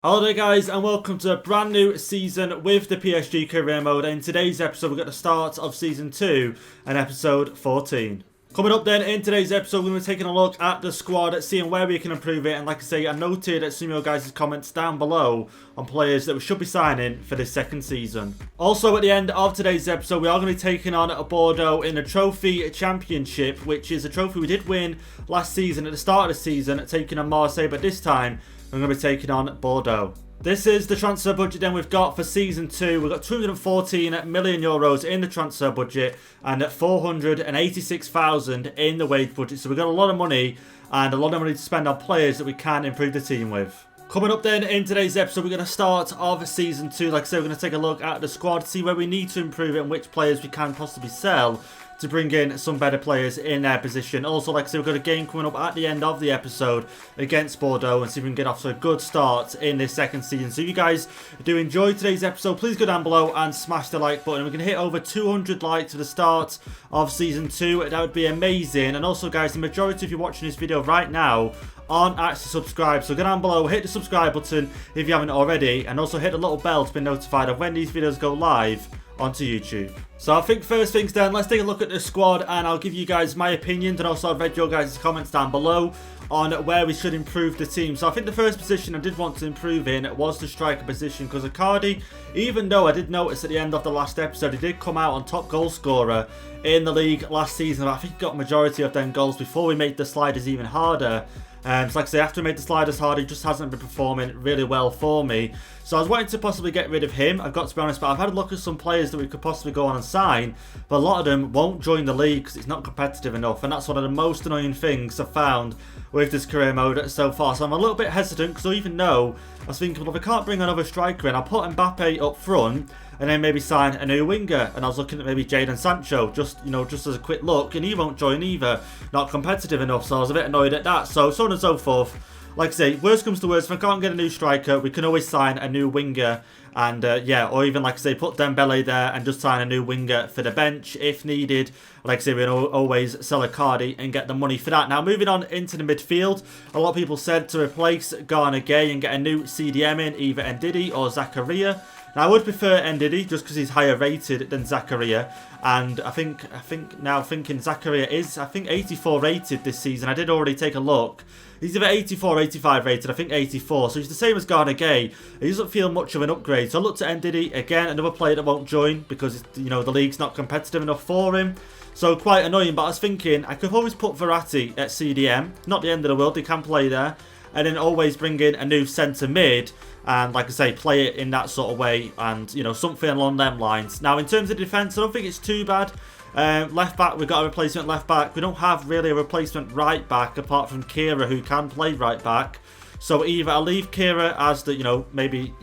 Hello there guys, and welcome to a brand new season with the PSG Career Mode. And in today's episode we've got the start of season 2 and episode 14. Coming up then in today's episode, we're going to be taking a look at the squad, seeing where we can improve it. And like I say, I noted some of your guys' comments down below on players that we should be signing for this second season. Also at the end of today's episode, we are going to be taking on Bordeaux in the Trophy Championship, which is a trophy we did win last season at the start of the season, taking on Marseille, but this time I'm going to be taking on Bordeaux. This is the transfer budget then we've got for Season 2. We've got 214 million euros in the transfer budget and 486,000 in the wage budget. So we've got a lot of money and a lot of money to spend on players that we can improve the team with. Coming up then in today's episode, we're going to start off Season 2. Like I said, we're going to take a look at the squad, see where we need to improve it and which players we can possibly sell to bring in some better players in their position. Also, like I said, we've got a game coming up at the end of the episode against Bordeaux and see if we can get off to a good start in this second season. So if you guys do enjoy today's episode, please go down below and smash the like button. We can hit over 200 likes for the start of Season 2. That would be amazing. And also, guys, the majority of you watching this video right now aren't actually subscribed, so go down below, hit the subscribe button if you haven't already, and also hit the little bell to be notified of when these videos go live onto YouTube. So I think first things then, let's take a look at the squad and I'll give you guys my opinions, and also I've read your guys' comments down below on where we should improve the team. So I think the first position I did want to improve in was the striker position, because ICARDI, even though I did notice at the end of the last episode he did come out on top goal scorer in the league last season, but I think he got a majority of them goals before we made the sliders even harder. So like I say, after we made the sliders hard, he just hasn't been performing really well for me. So I was wanting to possibly get rid of him, I've got to be honest, but I've had a look at some players that we could possibly go on and sign, but a lot of them won't join the league because it's not competitive enough, and that's one of the most annoying things I've found with this career mode so far. So I'm a little bit hesitant, because even though I was thinking, well, if I can't bring another striker in, I'll put Mbappe up front and then maybe sign a new winger. And I was looking at maybe Jadon Sancho, just as a quick look, and he won't join either, not competitive enough. So I was a bit annoyed at that. So on and so forth. Like I say, worst comes to worst, if I can't get a new striker, we can always sign a new winger. And yeah, or even like I say, put Dele there and just sign a new winger for the bench if needed. Like I say, we can always sell ICARDI and get the money for that. Now moving on into the midfield, a lot of people said to replace Gay and get a new CDM in, either Ndidi or Zakaria. Now I would prefer Ndidi just because he's higher rated than Zakaria, and I think now thinking Zakaria is 84 rated this season. I did already take a look. He's either 84 or 85 rated, I think 84, so he's the same as Gay. He doesn't feel much of an upgrade, so I looked at Ndidi, again, another player that won't join because, the league's not competitive enough for him. So quite annoying, but I was thinking I could always put Verratti at CDM, not the end of the world, he can play there, and then always bring in a new centre mid, and like I say, play it in that sort of way, and something along them lines. Now in terms of defence, I don't think it's too bad. Left back, we've got a replacement left back. We don't have really a replacement right back apart from Kira, who can play right back. So either I'll leave Kira as the maybe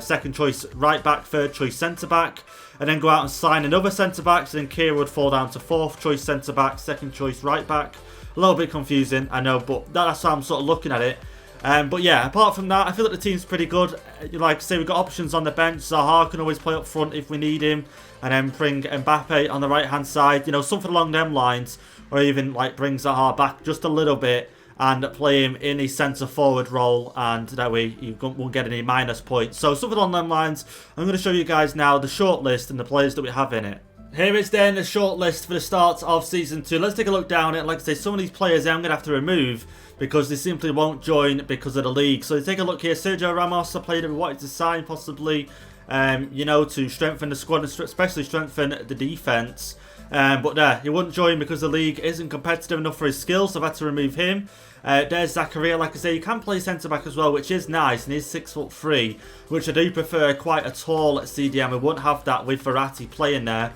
second choice right back, third choice centre back, and then go out and sign another centre back. So then Kira would fall down to fourth choice centre back, second choice right back. A little bit confusing, I know, but that's how I'm sort of looking at it. But yeah, apart from that, I feel that the team's pretty good. Like I say, we've got options on the bench. Zaha can always play up front if we need him, and then bring Mbappe on the right hand side, something along them lines, or even like bring Zaha back just a little bit and play him in a centre forward role, and that way you won't get any minus points. So something along them lines. I'm going to show you guys now the shortlist and the players that we have in it. Here is then the shortlist for the start of Season 2. Let's take a look down at it. Like I say, some of these players I'm going to have to remove because they simply won't join because of the league. So take a look here. Sergio Ramos, a player that we wanted to sign possibly, to strengthen the squad and especially strengthen the defence. But there, he wouldn't join because the league isn't competitive enough for his skills, so I've had to remove him. There's Zakaria. Like I say, he can play centre-back as well, which is nice, and he's 6'3", which I do prefer quite a tall CDM. We wouldn't have that with Verratti playing there.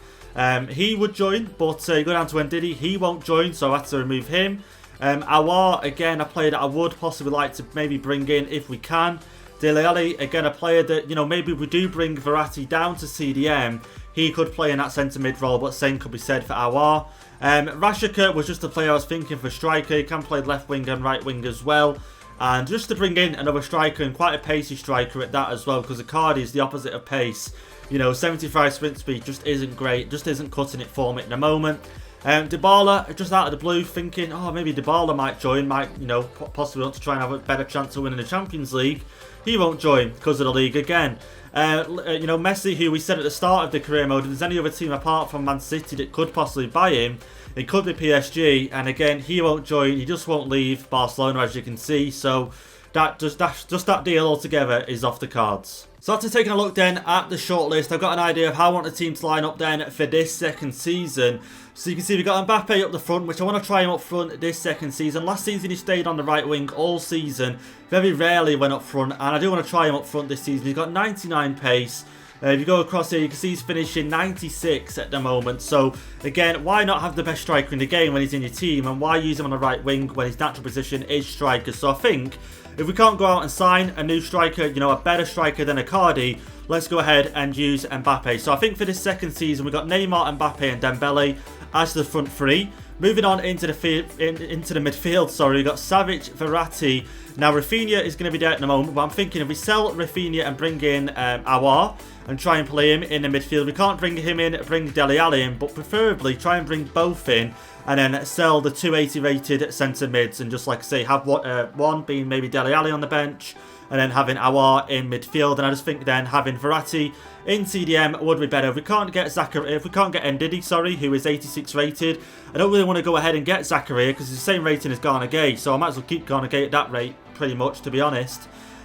He would join, but you go down to Ndidi, he won't join, so I had to remove him. Awar, again, a player that I would possibly like to maybe bring in if we can. Dele, again, a player that, maybe we do bring Verratti down to CDM, he could play in that centre mid role, but same could be said for Awar. Rashika was just a player I was thinking for striker. He can play left wing and right wing as well. And just to bring in another striker, and quite a pacey striker at that as well, because ICARDI is the opposite of pace. 75 sprint speed just isn't great, just isn't cutting it for me at the moment. Dybala, just out of the blue, thinking, oh, maybe Dybala might join, might, you know, possibly want to try and have a better chance of winning the Champions League. He won't join because of the league again. You know, Messi, who we said at the start of the career mode, if there's any other team apart from Man City that could possibly buy him, it could be PSG. And again, he won't join. He just won't leave Barcelona, as you can see. So that just that deal altogether is off the cards. So after taking a look then at the shortlist, I've got an idea of how I want the team to line up then for this second season. So you can see we've got Mbappe up the front, which I want to try him up front this second season. Last season he stayed on the right wing all season. Very rarely went up front, and I do want to try him up front this season. He's got 99 pace. If you go across here, you can see he's finishing 96 at the moment. So, again, why not have the best striker in the game when he's in your team? And why use him on the right wing when his natural position is striker? So, I think if we can't go out and sign a new striker, you know, a better striker than ICARDI, let's go ahead and use Mbappe. So, I think for this second season, we've got Neymar, Mbappe and Dele as the front three. Moving on into the midfield, sorry, we've got Savic, Verratti. Now, Rafinha is going to be there at the moment, but I'm thinking if we sell Rafinha and bring in Aouar and try and play him in the midfield, we can't bring him in, bring Dele in, but preferably try and bring both in and then sell the 280 rated centre mids and just, like I say, have one being maybe Dele Alli on the bench and then having Aouar in midfield. And I just think then having Verratti in CDM would be better. If we can't get Ndidi, sorry, who is 86 rated, I don't really want to go ahead and get Zakaria because it's the same rating as Gana Gay, so I might as well keep Gana Gay at that rate pretty much, to be honest.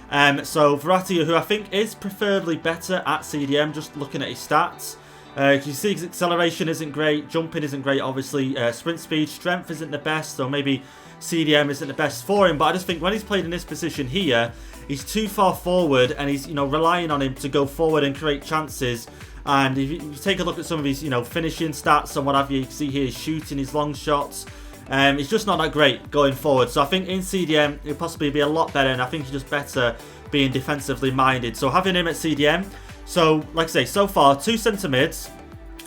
So Verratti, who I think is preferably better at CDM, just looking at his stats. You see his acceleration isn't great, jumping isn't great, obviously, sprint speed, strength isn't the best, so maybe CDM isn't the best for him, but I just think when he's played in this position here, he's too far forward and he's, you know, relying on him to go forward and create chances. And if you take a look at some of his, you know, finishing stats and what have you, you can see here he's shooting his long shots. It's just not that great going forward. So I think in CDM, he'll possibly be a lot better, and I think he's just better being defensively minded. So having him at CDM, so like I say, so far, 2 centre mids.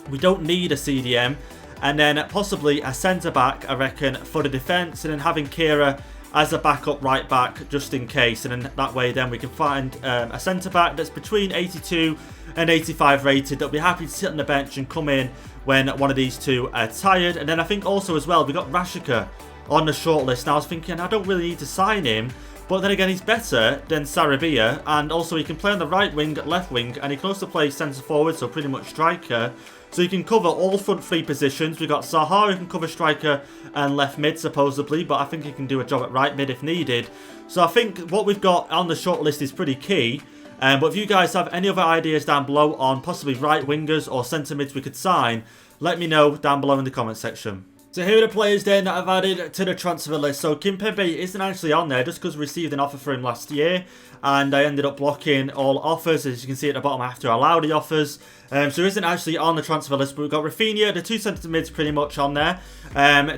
We don't need a CDM. And then possibly a centre-back, I reckon, for the defence. And then having Kira as a backup right back, just in case. And then that way, then we can find a centre-back that's between 82 and 85 rated that'll be happy to sit on the bench and come in when one of these two are tired. And then I think also as well, we got Rashika on the shortlist. Now I was thinking, I don't really need to sign him. But then again, he's better than Sarabia. And also he can play on the right wing, left wing. And he can also play centre-forward, so pretty much striker. So you can cover all front 3 positions. We've got Zaha, who can cover striker and left mid, supposedly. But I think he can do a job at right mid if needed. So I think what we've got on the shortlist is pretty key. But if you guys have any other ideas down below on possibly right wingers or centre mids we could sign, let me know down below in the comment section. So here are the players then that I've added to the transfer list. So Kimpembe isn't actually on there just because we received an offer for him last year. And I ended up blocking all offers. As you can see at the bottom, I have to allow the offers. So he isn't actually on the transfer list. But we've got Rafinha, the 2 centre mids pretty much on there.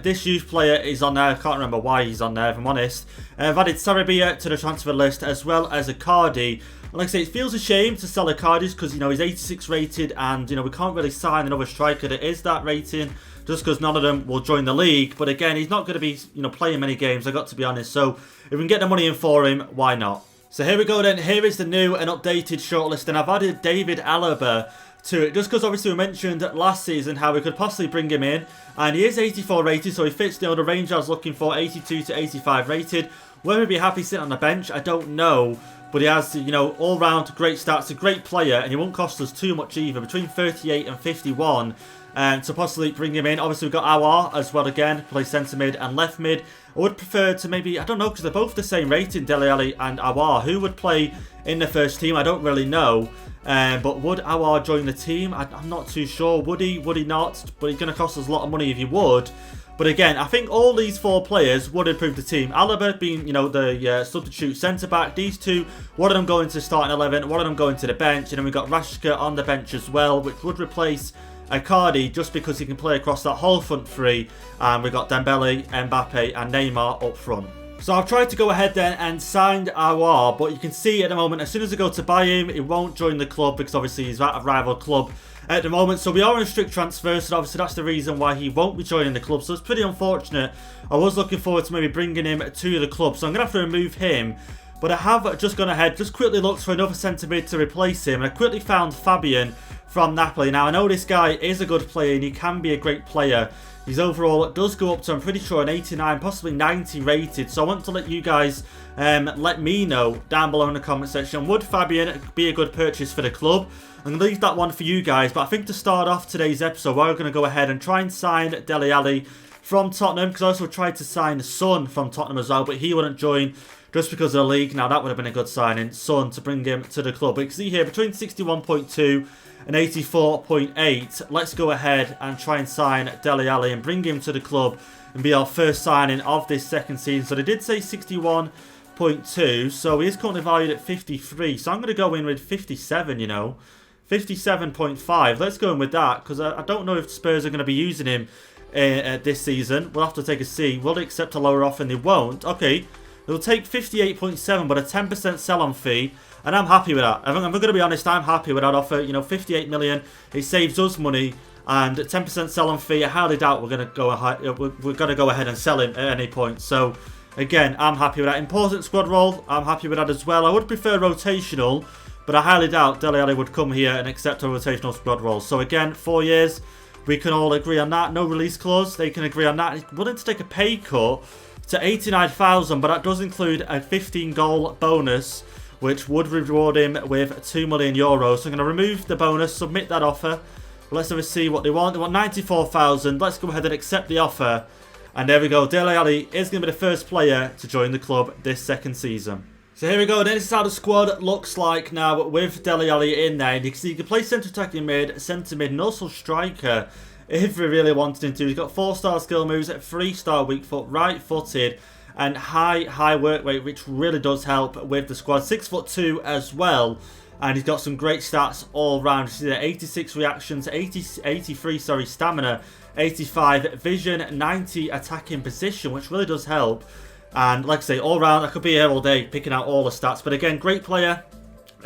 This youth player is on there. I can't remember why he's on there, if I'm honest. I've added Sarabia to the transfer list as well as ICARDI. And like I say, it feels a shame to sell ICARDI because, you know, he's 86 rated and, you know, we can't really sign another striker that is that rating just because none of them will join the league. But again, he's not going to be, you know, playing many games, I got to be honest. So if we can get the money in for him, why not? So here we go then. Here is the new and updated shortlist, and I've added David Alaba to it just because obviously we mentioned last season how we could possibly bring him in, and he is 84 rated, so he fits the range I was looking for, 82 to 85 rated. Whether he'd be happy sitting on the bench, I don't know. But he has, you know, all-round great stats, a great player, and he won't cost us too much either, between 38 and 51. To possibly bring him in. Obviously, we've got Aouar as well again, play centre mid and left mid. I would prefer to maybe, I don't know, because they're both the same rating, Dele Alli and Aouar. Who would play in the first team? I don't really know. But would Aouar join the team? I'm not too sure. Would he? Would he not? But he's going to cost us a lot of money if he would. But again, I think all these 4 players would improve the team. Alaba being, you know, the substitute centre-back. These 2, one of them going to starting 11, one of them going to the bench. And then we've got Rashika on the bench as well, which would replace ICARDI just because he can play across that whole front 3. And we've got Dembele, Mbappe and Neymar up front. So I've tried to go ahead then and signed Aouar, but you can see at the moment, as soon as I go to buy him, he won't join the club because obviously he's at a rival club at the moment. So we are in strict transfers, so obviously that's the reason why he won't be joining the club. So it's pretty unfortunate. I was looking forward to maybe bringing him to the club, so I'm going to have to remove him. But I have just gone ahead, just quickly looked for another centre mid to replace him, and I quickly found Fabian from Napoli. Now, I know this guy is a good player, and he can be a great player. His overall does go up to, I'm pretty sure, an 89, possibly 90 rated. So I want to let you guys let me know down below in the comment section. Would Fabian be a good purchase for the club? I'm going to leave that one for you guys. But I think to start off today's episode, we're going to go ahead and try and sign Dele Alli from Tottenham. Because I also tried to sign Son from Tottenham as well, but he wouldn't join just because of the league. Now, that would have been a good signing, Son, to bring him to the club. But you can see here, between 61.2 and 84.8. Let's go ahead and try and sign Dele Alli and bring him to the club and be our first signing of this second season. So they did say 61.2, so he is currently valued at 53. So I'm going to go in with 57, you know. 57.5. Let's go in with that, because I don't know if Spurs are going to be using him this season. We'll have to take a see. Will they accept a lower offer? And they won't. Okay, they'll take 58.7, but a 10% sell-on fee. And I'm happy with that. I'm going to be honest, I'm happy with that offer. You know, 58 million, it saves us money. And 10% sell-on fee, I highly doubt we're going to go ahead and sell him at any point. So, again, I'm happy with that. Important squad role, I'm happy with that as well. I would prefer rotational, but I highly doubt Dele Alli would come here and accept a rotational squad role. So, again, 4 years, we can all agree on that. No release clause, they can agree on that. He's willing to take a pay cut to 89,000, but that does include a 15-goal bonus, which would reward him with 2 million euros. So I'm going to remove the bonus, submit that offer. Let's have a see what they want. They want 94,000. Let's go ahead and accept the offer. And there we go. Dele Alli is going to be the first player to join the club this second season. So here we go. This is how the squad looks like now with Dele Alli in there. And you can see you can play centre attacking mid, centre mid, and also striker if we really wanted him to. He's got 4-star skill moves, 3-star weak foot, right-footed, and high work rate, which really does help with the squad. 6'2" as well, and he's got some great stats all round. You see there, 86 reactions, 83 stamina, 85 vision, 90 attacking position, which really does help. And like I say, all round, I could be here all day picking out all the stats. But again, great player.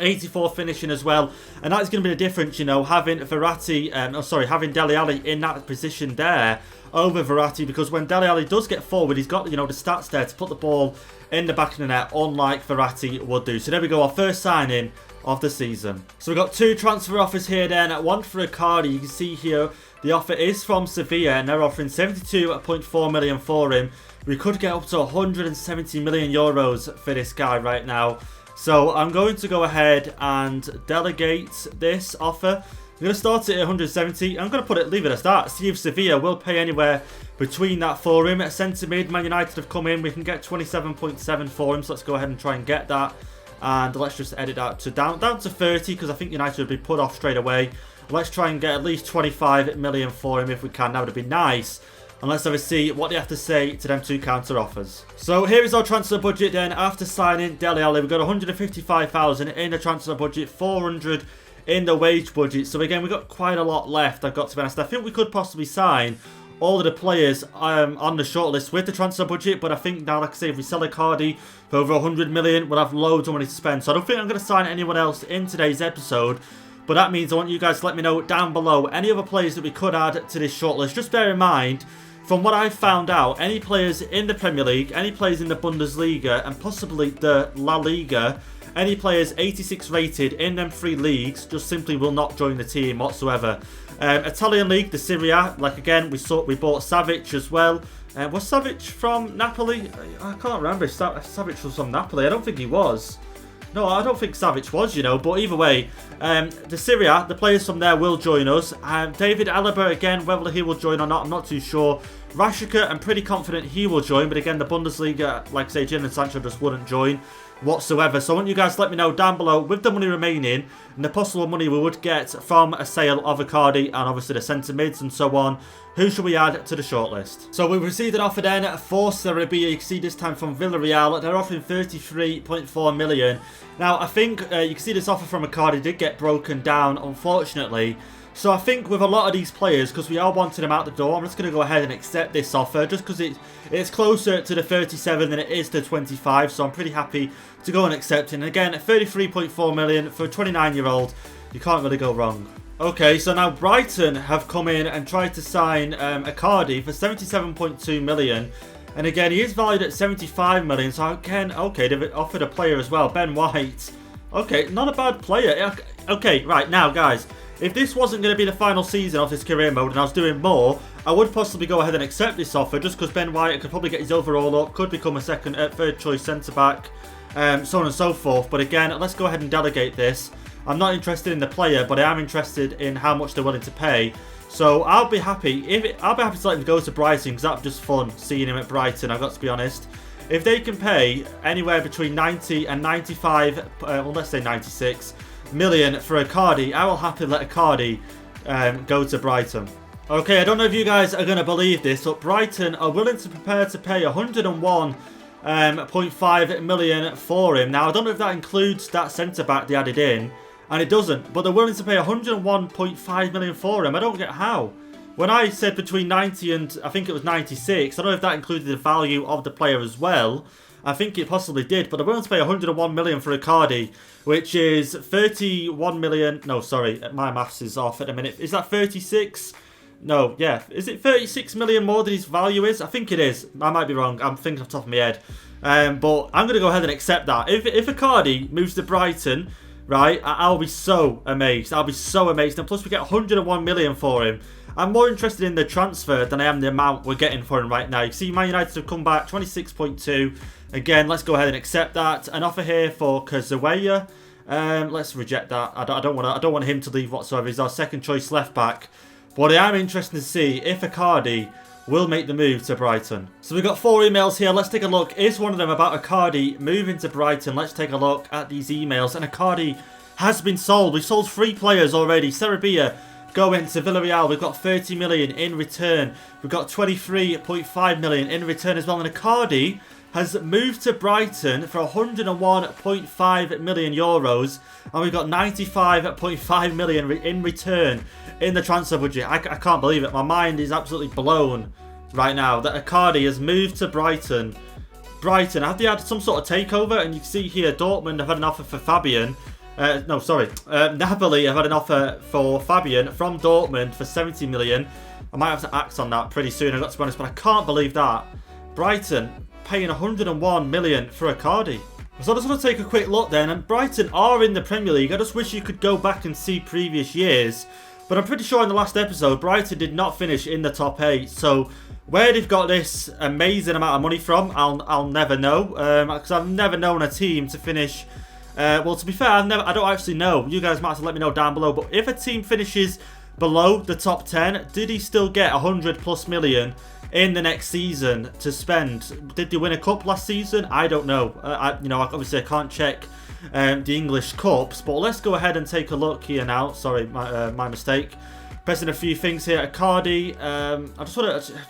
84 finishing as well, and that's going to be the difference, you know, having having Dele Alli in that position there over Verratti, because when Dele Alli does get forward, he's got, you know, the stats there to put the ball in the back of the net, unlike Verratti would do. So there we go, our first signing of the season. So we've got 2 transfer offers here then, one for ICARDI. You can see here the offer is from Sevilla, and they're offering 72.4 million for him. We could get up to 170 million euros for this guy right now. So I'm going to go ahead and delegate this offer. I'm going to start it at 170. I'm going to leave it as that. See if Sevilla will pay anywhere between that for him. At centre mid, Man United have come in. We can get 27.7 for him. So let's go ahead and try and get that. And let's just edit that to down to 30, because I think United would be put off straight away. Let's try and get at least 25 million for him if we can. That would be nice. And let's have a see what they have to say to them 2 counter offers. So here is our transfer budget then. After signing Dele Alli, we've got 155,000 in the transfer budget, 400 in the wage budget. So again, we've got quite a lot left, I've got to be honest. I think we could possibly sign all of the players on the shortlist with the transfer budget. But I think now, like I say, if we sell ICARDI for over 100 million, we'll have loads of money to spend. So I don't think I'm going to sign anyone else in today's episode. But that means I want you guys to let me know down below any other players that we could add to this shortlist. Just bear in mind, from what I've found out, any players in the Premier League, any players in the Bundesliga, and possibly the La Liga, any players 86 rated in them 3 leagues just simply will not join the team whatsoever. Italian League, the Serie A, like again, we bought Savic as well. Was Savic from Napoli? I can't remember if Savic was from Napoli. I don't think he was. No, I don't think Savic was, you know, but either way, the Serie A, the players from there will join us. David Alaba, again, whether he will join or not, I'm not too sure. Rashika, I'm pretty confident he will join, but again, the Bundesliga, like I say, Jadon Sancho just wouldn't join whatsoever. So I want you guys to let me know down below, with the money remaining, and the possible money we would get from a sale of ICARDI, and obviously the centre mids and so on, who should we add to the shortlist? So we've received an offer then for Serie B. You can see this time from Villarreal. They're offering 33.4 million. Now, I think you can see this offer from ICARDI did get broken down, unfortunately. So I think with a lot of these players, because we are wanting them out the door, I'm just going to go ahead and accept this offer, just because it's closer to the 37 than it is to 25. So I'm pretty happy to go and accept it. And again, 33.4 million for a 29-year-old, you can't really go wrong. Okay, so now Brighton have come in and tried to sign ICARDI for 77.2 million. And again, he is valued at 75 million. So again, okay, they've offered a player as well, Ben White. Okay, not a bad player. Okay, right, now guys, if this wasn't going to be the final season of this career mode and I was doing more, I would possibly go ahead and accept this offer just because Ben White could probably get his overall up, could become a third choice centre-back, so on and so forth. But again, let's go ahead and delegate this. I'm not interested in the player, but I am interested in how much they're willing to pay. So I'll be happy to let him go to Brighton because that'd be just fun seeing him at Brighton, I've got to be honest. If they can pay anywhere between 90 and 95, well, let's say 96 million for ICARDI, I will happily let ICARDI go to Brighton. Okay, I don't know if you guys are going to believe this, but Brighton are willing to prepare to pay 101.5 million for him. Now, I don't know if that includes that centre-back they added in, and it doesn't, but they're willing to pay 101.5 million for him. I don't get how. When I said between 90 and, I think it was 96, I don't know if that included the value of the player as well. I think it possibly did, but they're willing to pay 101 million for ICARDI, which is 31 million. No, sorry, my maths is off at the minute. Is that 36? No, yeah. Is it 36 million more than his value is? I think it is. I might be wrong. I'm thinking off the top of my head. But I'm going to go ahead and accept that. If ICARDI moves to Brighton, right, I'll be so amazed. I'll be so amazed. And plus, we get 101 million for him. I'm more interested in the transfer than I am the amount we're getting for him right now. You see, Man United have come back 26.2. Again, let's go ahead and accept that. An offer here for Kazueya. Let's reject that. I don't want him to leave whatsoever. He's our second choice left back. But I am interested to see if ICARDI will make the move to Brighton. So we've got 4 emails here. Let's take a look. Is one of them about ICARDI moving to Brighton? Let's take a look at these emails. And ICARDI has been sold. We've sold 3 players already. Sarabia going to Villarreal. We've got 30 million in return. We've got 23.5 million in return as well. And ICARDI has moved to Brighton for 101.5 million euros. And we've got 95.5 million in return in the transfer budget. I can't believe it. My mind is absolutely blown right now that ICARDI has moved to Brighton. Have they had some sort of takeover? And you can see here, Dortmund have had an offer for Fabian. Napoli have had an offer for Fabian from Dortmund for 70 million. I might have to act on that pretty soon, I've got to be honest, but I can't believe that. Brighton paying 101 million for ICARDI. So I just want to take a quick look then, and Brighton are in the Premier League. I just wish you could go back and see previous years. But I'm pretty sure in the last episode, Brighton did not finish in the top 8. So where they've got this amazing amount of money from, I'll never know. Because I've never known a team to finish. Well, to be fair, I don't actually know. You guys might have to let me know down below. But if a team finishes below the top 10, did he still get 100+ million in the next season to spend? Did they win a cup last season? I don't know. Obviously I can't check the English cups, but let's go ahead and take a look here now. Sorry, my mistake. Pressing a few things here. ICARDI. I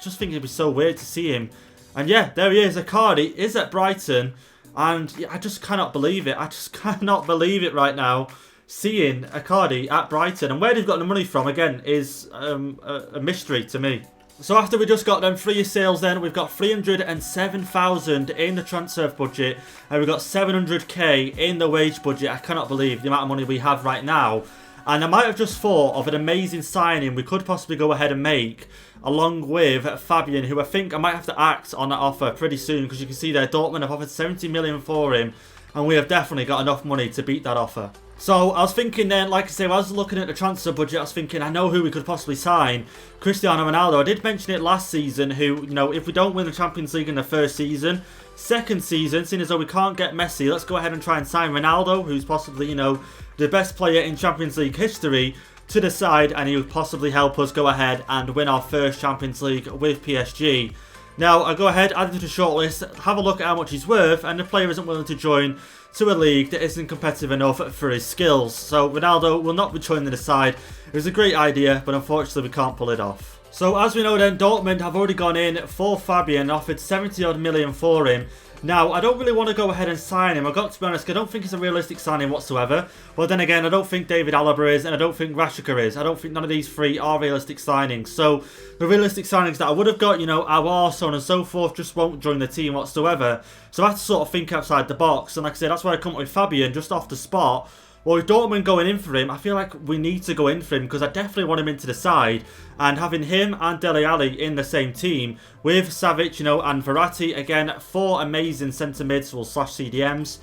just think it'd be so weird to see him. And yeah, there he is. ICARDI is at Brighton, and yeah, I just cannot believe it. I just cannot believe it right now. Seeing ICARDI at Brighton, and where they've got the money from again is a mystery to me. So after we just got them 3 sales then, we've got 307,000 in the transfer budget, and we've got 700k in the wage budget. I cannot believe the amount of money we have right now. And I might have just thought of an amazing signing we could possibly go ahead and make, along with Fabian, who I think I might have to act on that offer pretty soon, because you can see there, Dortmund have offered 70 million for him, and we have definitely got enough money to beat that offer. So I was thinking then, like I say, when I was looking at the transfer budget, I was thinking, I know who we could possibly sign. Cristiano Ronaldo. I did mention it last season, who, you know, if we don't win the Champions League in the first season, second season, seeing as though we can't get Messi, let's go ahead and try and sign Ronaldo, who's possibly, you know, the best player in Champions League history, to the side, and he would possibly help us go ahead and win our first Champions League with PSG. Now, I'll go ahead, add him to the shortlist, have a look at how much he's worth, and the player isn't willing to join to a league that isn't competitive enough for his skills. So Ronaldo will not be joining the side. It was a great idea, but unfortunately we can't pull it off. So as we know then, Dortmund have already gone in for Fabian and offered 70 odd million for him. Now, I don't really want to go ahead and sign him. I've got to be honest, I don't think it's a realistic signing whatsoever. But then again, I don't think David Alaba is, and I don't think Rashika is. I don't think none of these 3 are realistic signings. So, the realistic signings that I would have got, you know, Awar, so on and so forth, just won't join the team whatsoever. So I have to sort of think outside the box. And like I said, that's why I come up with Fabian just off the spot. Well, with Dortmund going in for him, I feel like we need to go in for him because I definitely want him into the side. And having him and Dele Alli in the same team with Savic, you know, and Verratti, again, 4 amazing centre mids or slash CDMs,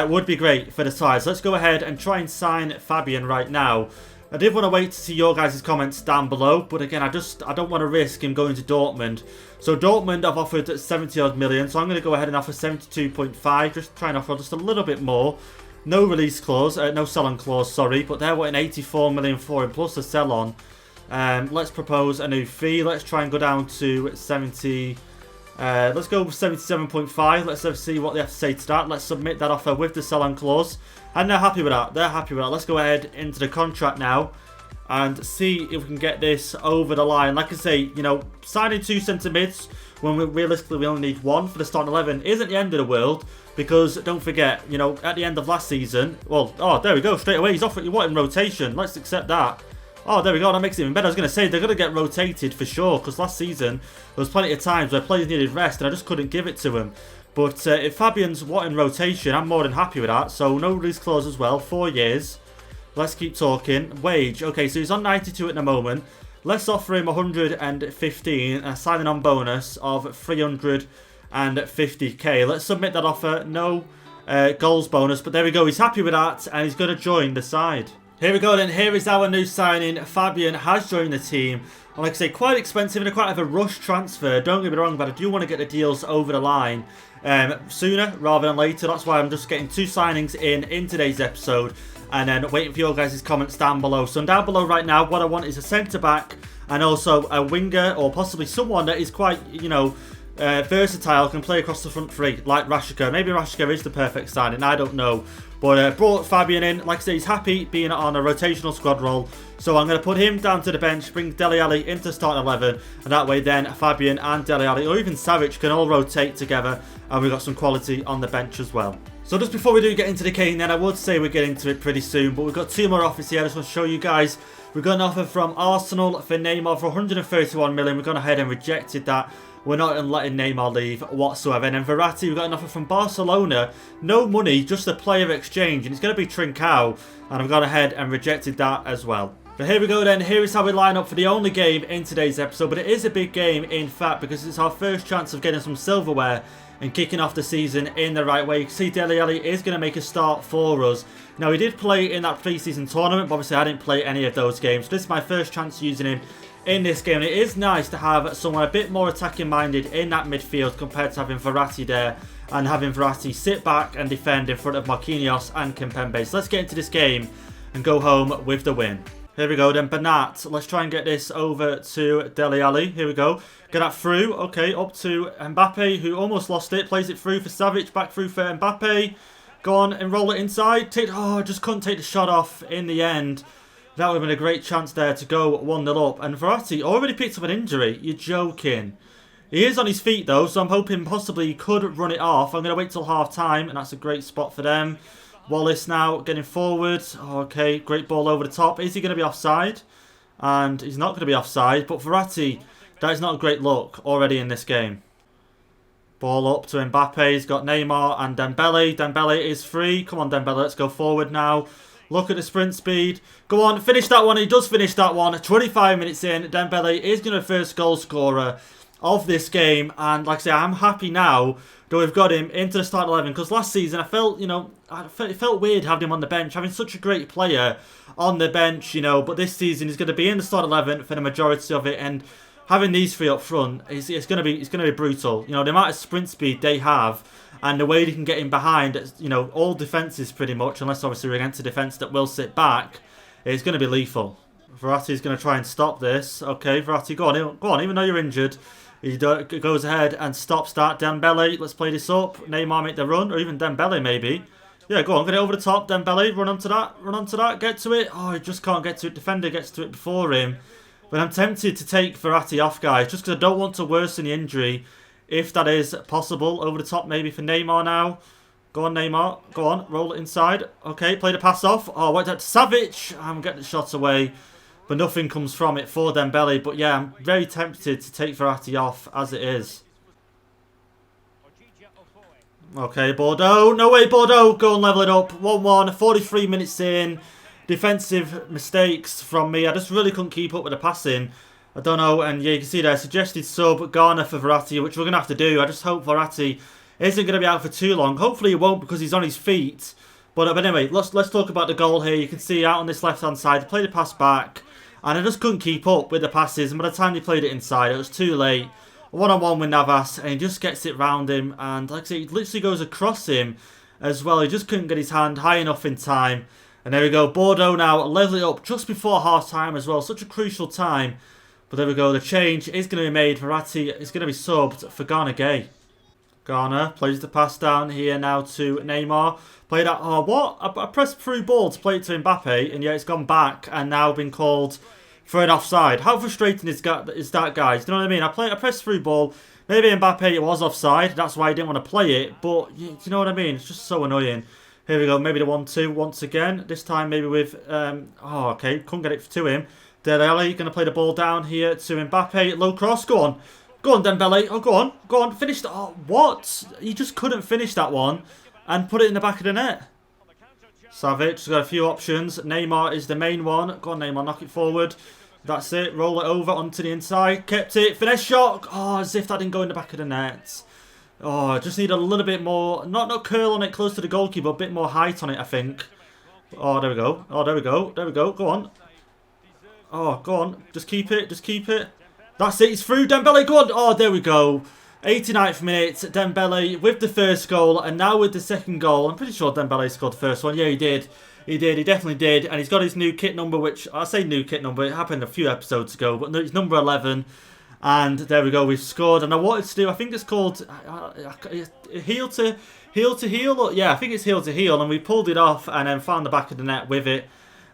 would be great for the sides. Let's go ahead and try and sign Fabian right now. I did want to wait to see your guys' comments down below, but again, I don't want to risk him going to Dortmund. So Dortmund have offered 70 odd million, so I'm going to go ahead and offer 72.5, just try and offer just a little bit more. No release clause, no sell-on clause, sorry, but they're wanting 84 million for him, plus a sell-on. Let's propose a new fee. Let's try and go down to 70. Let's go with 77.5. Let's see what they have to say to that. Let's submit that offer with the sell-on clause. And they're happy with that. They're happy with that. Let's go ahead into the contract now and see if we can get this over the line. Like I say, you know, signing 2 centre mids when realistically we only need 1 for the starting 11 isn't the end of the world. Because don't forget, you know, at the end of last season, well, oh, there we go, straight away. He's offering what in rotation. Let's accept that. Oh, there we go. That makes it even better. I was going to say they're going to get rotated for sure. Because last season, there was plenty of times where players needed rest and I just couldn't give it to him. But if Fabian's what in rotation, I'm more than happy with that. So no release clause as well. 4 years. Let's keep talking. Wage. Okay, so he's on 92 at the moment. Let's offer him 115 and a signing on bonus of 350k. Let's submit that offer. No goals bonus, but there we go. He's happy with that and he's going to join the side. Here we go then. Here is our new signing. Fabian has joined the team. And like I say, quite expensive and quite a rush transfer. Don't get me wrong, but I do want to get the deals over the line sooner rather than later. That's why I'm just getting 2 signings in today's episode. And then waiting for your guys' comments down below. So down below right now, what I want is a centre-back and also a winger or possibly someone that is quite, you know, versatile, can play across the front 3 like Rashika. Maybe Rashika is the perfect signing, I don't know. But brought Fabian in. Like I say, he's happy being on a rotational squad role. So I'm going to put him down to the bench, bring Dele Alli into starting 11. And that way then Fabian and Dele Alli, or even Savic, can all rotate together. And we've got some quality on the bench as well. So just before we do get into the cane then, I would say we're getting to it pretty soon. But we've got 2 more offers here. I just want to show you guys. We've got an offer from Arsenal for Neymar for 131 million. We've gone ahead and rejected that. We're not letting Neymar leave whatsoever. And then Verratti, we've got an offer from Barcelona. No money, just a player exchange. And it's going to be Trincao. And I've gone ahead and rejected that as well. But here we go then. Here is how we line up for the only game in today's episode. But it is a big game, in fact, because it's our first chance of getting some silverware and kicking off the season in the right way. You can see Dele Alli is going to make a start for us. Now, he did play in that pre-season tournament, but obviously I didn't play any of those games. So this is my first chance using him in this game. And it is nice to have someone a bit more attacking minded in that midfield compared to having Verratti there and having Verratti sit back and defend in front of Marquinhos and Kimpembe. So let's get into this game and go home with the win. Here we go then, Bernat. Let's try and get this over to Dele Alli. Here we go. Get that through. Okay, up to Mbappe, who almost lost it. Plays it through for Savic. Back through for Mbappe. Go on and roll it inside. Oh, just couldn't take the shot off in the end. That would have been a great chance there to go 1-0 up. And Verratti already picked up an injury. You're joking. He is on his feet though, so I'm hoping possibly he could run it off. I'm going to wait till half time, and that's a great spot for them. Wallace now getting forward. Okay, great ball over the top. Is he going to be offside? And he's not going to be offside. But Verratti, that is not a great look already in this game. Ball up to Mbappe. He's got Neymar and Dembele. Dembele is free. Come on, Dembele. Let's go forward now. Look at the sprint speed. Go on, finish that one. He does finish that one. 25 minutes in. Dembele is going to be the first goal scorer of this game. And like I say, I'm happy now that we've got him into the start 11. Because last season, I felt, you know, it felt weird having him on the bench. Having such a great player on the bench, you know. But this season, he's going to be in the start 11 for the majority of it. And having these 3 up front, it's going to be brutal. You know, the amount of sprint speed they have. And the way they can get in behind, you know, all defences pretty much, unless obviously we're against a defence that will sit back, it's going to be lethal. Verratti's going to try and stop this. Okay, Verratti, go on, even though you're injured. He goes ahead and stops that. Dembele, let's play this up. Neymar make the run, or even Dembele maybe. Yeah, go on, get it over the top. Dembele, run onto that, get to it. Oh, he just can't get to it. Defender gets to it before him. But I'm tempted to take Verratti off, guys, just because I don't want to worsen the injury. If that is possible. Over the top maybe for Neymar now. Go on, Neymar. Go on. Roll it inside. Okay, play the pass off. Oh, went out to Savic. I'm getting the shot away. But nothing comes from it for Dembele. But yeah, I'm very tempted to take Verratti off as it is. Okay, Bordeaux. No way, Bordeaux. Go and level it up. 1-1. 43 minutes in. Defensive mistakes from me. I just really couldn't keep up with the passing. I don't know. And yeah, you can see there, suggested sub Garner for Verratti, which we're going to have to do. I just hope Verratti isn't going to be out for too long. Hopefully he won't because he's on his feet. But anyway, let's talk about the goal here. You can see out on this left-hand side, he played the pass back. And I just couldn't keep up with the passes. And by the time he played it inside, it was too late. One-on-one with Navas, and he just gets it round him. And like I say, it literally goes across him as well. He just couldn't get his hand high enough in time. And there we go. Bordeaux now leveling up just before half-time as well. Such a crucial time. But there we go. The change is going to be made. Verratti is going to be subbed for Garner Gay. Garner plays the pass down here now to Neymar. Played that. Oh, what? I pressed through ball to play it to Mbappe, and yet it's gone back and now been called for an offside. How frustrating is that, guys? Do you know what I mean? I pressed through ball. Maybe Mbappe was offside. That's why I didn't want to play it. But you know what I mean? It's just so annoying. Here we go. Maybe the 1-2 once again. This time maybe with... oh, okay. Couldn't get it to him. Dele going to play the ball down here to Mbappe. Low cross. Go on. Go on, Dembele. Oh, go on. Go on. Finish. Oh, what? He just couldn't finish that one and put it in the back of the net. Savic has got a few options. Neymar is the main one. Go on, Neymar. Knock it forward. That's it. Roll it over onto the inside. Kept it. Finesse shot. Oh, as if that didn't go in the back of the net. Oh, just need a little bit more. Not curl on it close to the goalkeeper. A bit more height on it, I think. Oh, there we go. Oh, there we go. There we go. Go on. Oh, go on. Just keep it. Just keep it. That's it. It's through. Dembele. Go on. Oh, there we go. 89th minute. Dembele with the first goal. And now with the second goal. I'm pretty sure Dembele scored the first one. Yeah, he did. He did, he definitely did, and he's got his new kit number, which, I say new kit number, it happened a few episodes ago, but it's number 11, and there we go, we've scored, and I wanted to do, I think it's called heel to heel, yeah, I think it's heel to heel, and we pulled it off, and then found the back of the net with it,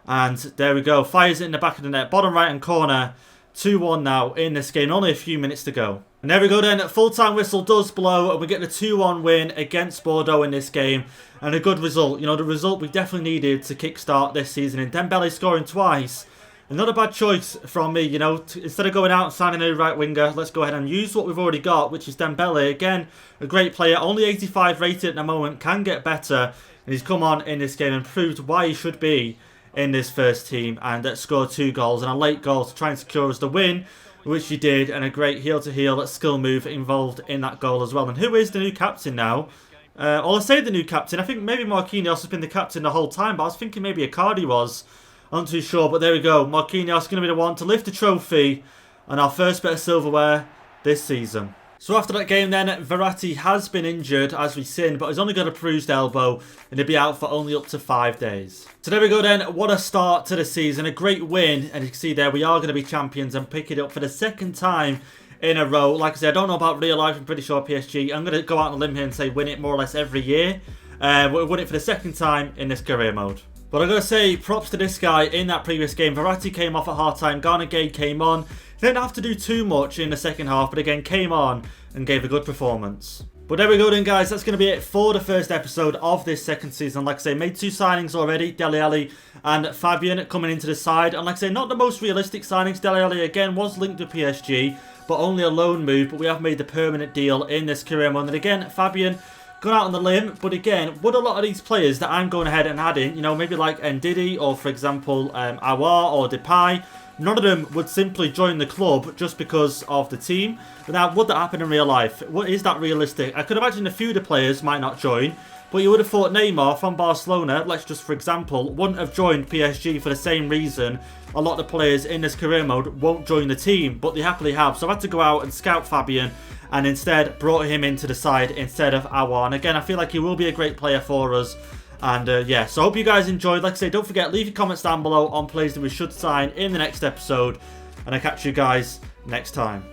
and there we go, fires it in the back of the net, bottom right hand corner, 2-1 now in this game, only a few minutes to go. And there we go then, full-time whistle does blow, and we get the 2-1 win against Bordeaux in this game, and a good result. You know, the result we definitely needed to kickstart this season, and Dembele scoring twice. And not a bad choice from me, you know, instead of going out and signing a right winger, let's go ahead and use what we've already got, which is Dembele. Again, a great player, only 85 rated at the moment, can get better, and he's come on in this game and proved why he should be in this first team, and scored 2 goals, and a late goal to try and secure us the win, which he did, and a great heel-to-heel skill move involved in that goal as well. And who is the new captain now? Well, I say the new captain. I think maybe Marquinhos has been the captain the whole time, but I was thinking maybe ICARDI was. I'm not too sure, but there we go. Marquinhos is going to be the one to lift the trophy and our first bit of silverware this season. So after that game then, Verratti has been injured as we seen, but he's only got a bruised elbow and he'll be out for only up to 5 days. So there we go then, what a start to the season, a great win, and you can see there we are going to be champions and pick it up for the second time in a row. Like I said, I don't know about real life, I'm pretty sure PSG, I'm going to go out on a limb here and say win it more or less every year. We won it for the second time in this career mode. But I've got to say, props to this guy in that previous game. Verratti came off at half-time, Garner Gay came on. Didn't have to do too much in the second half, but again came on and gave a good performance. But there we go then, guys. That's going to be it for the first episode of this second season. Like I say, made 2 signings already. Dele and Fabian coming into the side. And like I say, not the most realistic signings. Dele again was linked to PSG, but only a loan move. But we have made the permanent deal in this career mode. And again, Fabian gone out on the limb. But again, would a lot of these players that I'm going ahead and adding, you know, maybe like Ndidi or, for example, Aouar or Depay, none of them would simply join the club just because of the team. But now, would that happen in real life? What is that realistic? I could imagine a few of the players might not join, but you would have thought Neymar from Barcelona, let's just for example, wouldn't have joined PSG for the same reason. A lot of the players in this career mode won't join the team, but they happily have. So I had to go out and scout Fabian, and instead brought him into the side instead of Aouar. And again, I feel like he will be a great player for us. And yeah, so I hope you guys enjoyed. Like I say, don't forget, leave your comments down below on players that we should sign in the next episode. And I'll catch you guys next time.